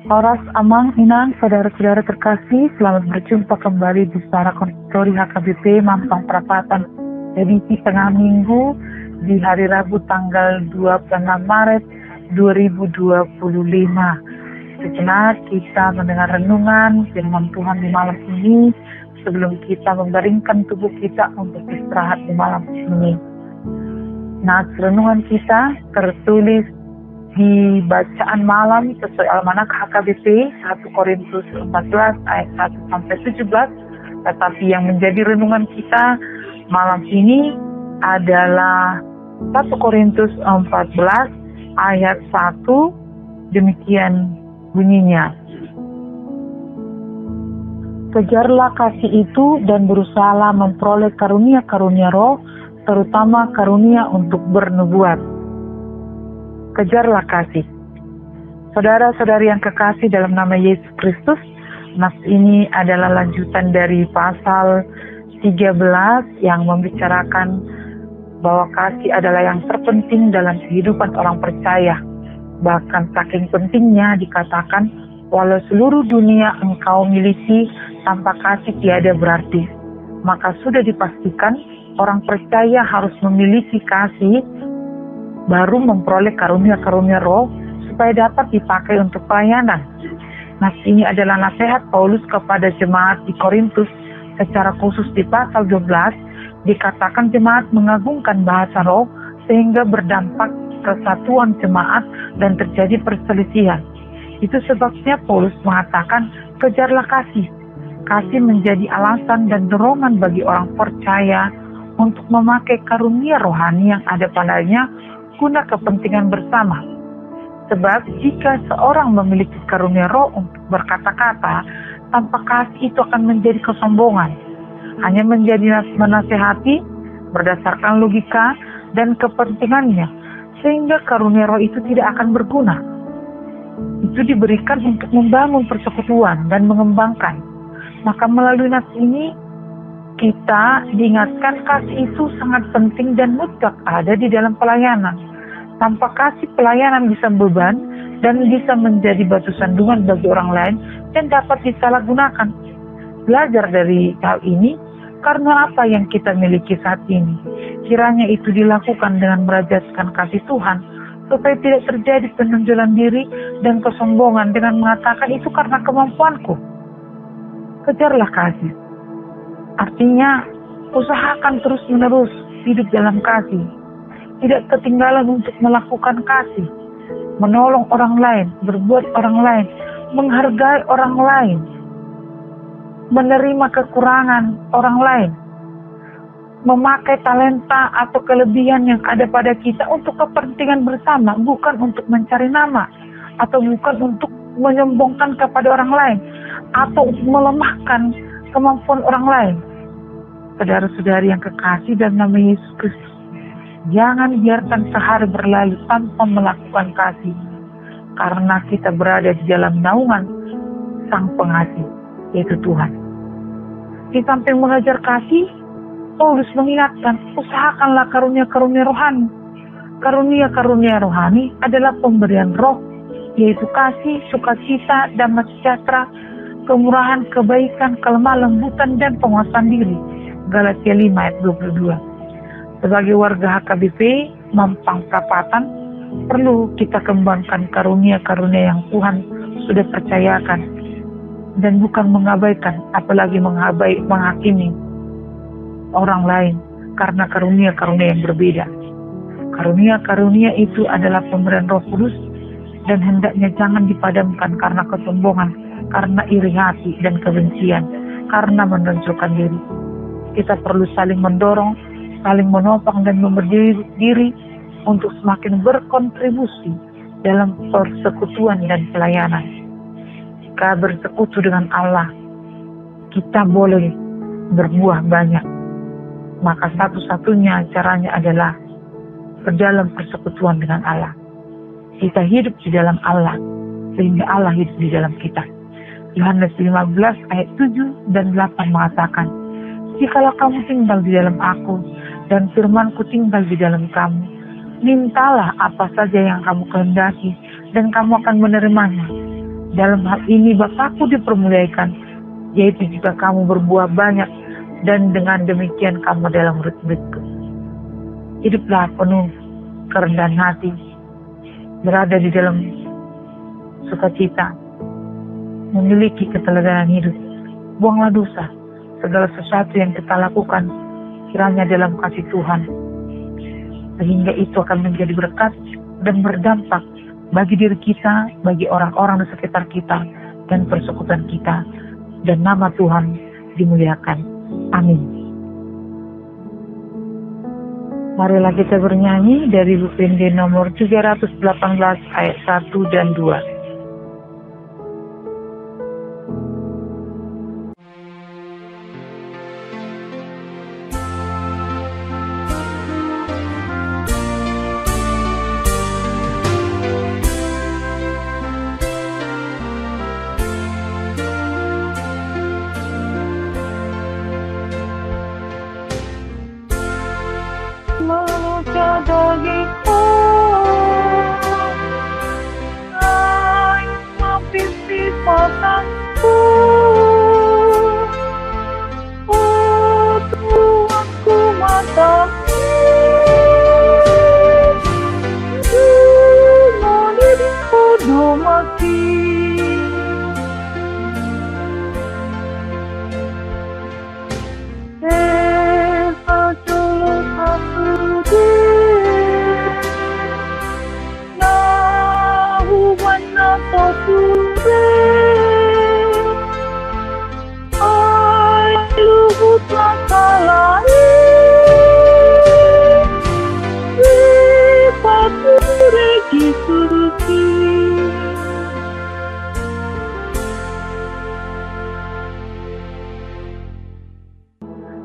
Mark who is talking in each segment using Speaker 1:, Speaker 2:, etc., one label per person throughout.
Speaker 1: Horas Amang Inang, saudara-saudara terkasih, selamat berjumpa kembali di Suara Konsistori HKBP Mampang Perapatan, edisi tengah minggu di hari Rabu tanggal 26 Maret 2025. Sejenak kita mendengar renungan firman Tuhan di malam ini sebelum kita membaringkan tubuh kita untuk istirahat di malam ini. Nah, renungan kita tertulis di bacaan malam sesuai Almanak HKBP 1 Korintus 14 ayat 1 sampai 17, tetapi yang menjadi renungan kita malam ini adalah 1 Korintus 14 ayat 1, demikian bunyinya. Kejarlah kasih itu dan berusahalah memperoleh karunia-karunia roh, terutama karunia untuk bernubuat. Kejarlah kasih. Saudara-saudari yang kekasih dalam nama Yesus Kristus, nas ini adalah lanjutan dari pasal 13 yang membicarakan bahwa kasih adalah yang terpenting dalam kehidupan orang percaya. Bahkan saking pentingnya dikatakan, walau seluruh dunia engkau miliki, tanpa kasih tiada berarti. Maka sudah dipastikan orang percaya harus memiliki kasih baru memperoleh karunia-karunia roh supaya dapat dipakai untuk pelayanan. Nah, ini adalah nasihat Paulus kepada jemaat di Korintus. Secara khusus di pasal 12 dikatakan jemaat mengagungkan bahasa roh sehingga berdampak kesatuan jemaat dan terjadi perselisihan. Itu sebabnya Paulus mengatakan kejarlah kasih. Kasih menjadi alasan dan dorongan bagi orang percaya untuk memakai karunia rohani yang ada padanya guna kepentingan bersama. Sebab jika seorang memiliki karunia roh untuk berkata-kata, tanpa kasih itu akan menjadi kesombongan. Hanya menjadi menasehati berdasarkan logika dan kepentingannya, sehingga karunia roh itu tidak akan berguna. Itu diberikan untuk membangun persekutuan dan mengembangkan. Maka melalui nas ini kita diingatkan kasih itu sangat penting dan mutlak ada di dalam pelayanan. Tanpa kasih pelayanan bisa beban dan bisa menjadi batu sandungan bagi orang lain dan dapat disalahgunakan. Belajar dari hal ini karena apa yang kita miliki saat ini. Kiranya itu dilakukan dengan merajaskan kasih Tuhan supaya tidak terjadi penonjolan diri dan kesombongan dengan mengatakan itu karena kemampuanku. Kejarlah kasih. Artinya, usahakan terus-menerus hidup dalam kasih. Tidak ketinggalan untuk melakukan kasih. Menolong orang lain, berbuat orang lain, menghargai orang lain. Menerima kekurangan orang lain. Memakai talenta atau kelebihan yang ada pada kita untuk kepentingan bersama, bukan untuk mencari nama. Atau bukan untuk menyombongkan kepada orang lain. Atau melemahkan kemampuan orang lain. Saudara-saudari yang kekasih dalam nama Yesus Kristus, jangan biarkan sehari berlalu tanpa melakukan kasih, karena kita berada di dalam naungan Sang Pengasih, yaitu Tuhan. Di samping mengajar kasih, Paulus mengingatkan, usahakanlah karunia-karunia rohani. Karunia-karunia rohani adalah pemberian roh, yaitu kasih, sukacita, damai sejahtera, kemurahan, kebaikan, kelemah lembutan, dan penguasaan diri. Galatia 5 ayat 22. Sebagai warga HKBP Mampang Perapatan, perlu kita kembangkan karunia-karunia yang Tuhan sudah percayakan dan bukan mengabaikan, apalagi menghakimi orang lain karena karunia-karunia yang berbeda. Karunia-karunia itu adalah pemberian Roh Kudus dan hendaknya jangan dipadamkan karena kesombongan, karena iri hati dan kebencian, karena menonjolkan diri. Kita perlu saling mendorong, saling menopang dan memberi diri untuk semakin berkontribusi dalam persekutuan dan pelayanan. Jika bersekutu dengan Allah, kita boleh berbuah banyak. Maka satu-satunya caranya adalah berdalam persekutuan dengan Allah. Kita hidup di dalam Allah, sehingga Allah hidup di dalam kita. Yohanes 15 ayat 7 dan 8 mengatakan, jikalau kamu tinggal di dalam aku, dan firman-Ku tinggal di dalam kamu, mintalah apa saja yang kamu kehendaki, dan kamu akan menerimanya. Dalam hal ini Bapakku dipermuliakan, yaitu jika kamu berbuah banyak, dan dengan demikian kamu dalam murid-muridku. Hiduplah penuh kerendahan hati, berada di dalam sukacita, memiliki keteladanan hidup. Buanglah dosa, segala sesuatu yang kita lakukan kiranya dalam kasih Tuhan, sehingga itu akan menjadi berkat dan berdampak bagi diri kita, bagi orang-orang di sekitar kita, dan persekutuan kita, dan nama Tuhan dimuliakan. Amin. Marilah kita bernyanyi dari Lupinde nomor 318 ayat 1 dan 2. Dagiku, air mapisi pasanku, oh Tuhanku mataku, mau diriku domati.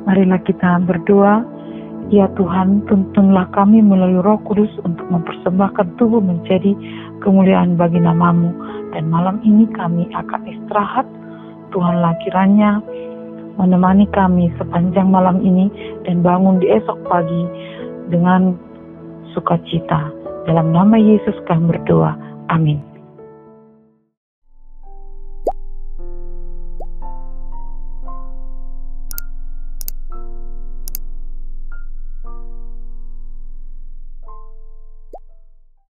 Speaker 1: Marilah kita berdoa. Ya Tuhan, tuntunlah kami melalui Roh Kudus untuk mempersembahkan tubuh menjadi kemuliaan bagi nama-Mu. Dan malam ini kami akan istirahat. Tuhanlah kiranya menemani kami sepanjang malam ini dan bangun di esok pagi dengan sukacita. Dalam nama Yesus kami berdoa. Amin.